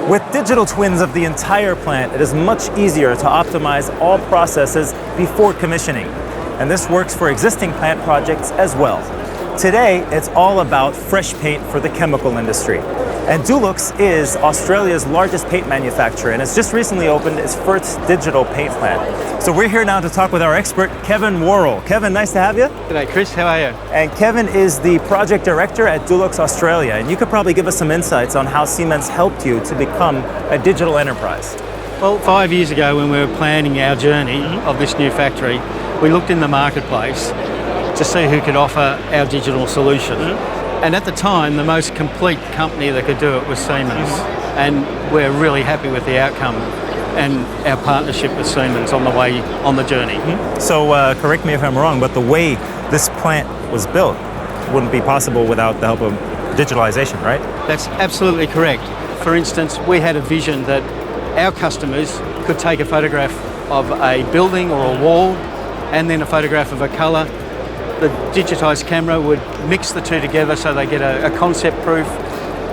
With digital twins of the entire plant, it is much easier to optimize all processes before commissioning. And this works for existing plant projects as well. Today, it's all about fresh paint for the chemical industry. And Dulux is Australia's largest paint manufacturer and has just recently opened its first digital paint plant. So we're here now to talk with our expert, Kevin Worrell. Kevin, nice to have you. G'day Chris, how are you? And Kevin is the project director at Dulux Australia. And you could probably give us some insights on how Siemens helped you to become a digital enterprise. Well, 5 years ago when we were planning our journey of this new factory, we looked in the marketplace to see who could offer our digital solution. And at the time, the most complete company that could do it was Siemens. And we're really happy with the outcome and our partnership with Siemens on the way on the journey. So correct me if I'm wrong, but the way this plant was built wouldn't be possible without the help of digitalization, right? That's absolutely correct. For instance, we had a vision that our customers could take a photograph of a building or a wall and then a photograph of a colour. The digitised camera would mix the two together so they get a concept proof.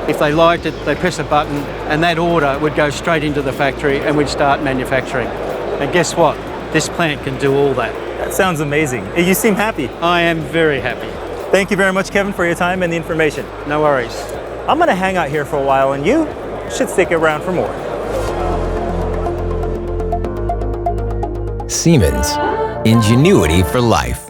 If they liked it, they press a button and that order would go straight into the factory and we'd start manufacturing. And guess what? This plant can do all that. That sounds amazing. You seem happy. I am very happy. Thank you very much, Kevin, for your time and the information. No worries. I'm going to hang out here for a while and you should stick around for more. Siemens, ingenuity for life.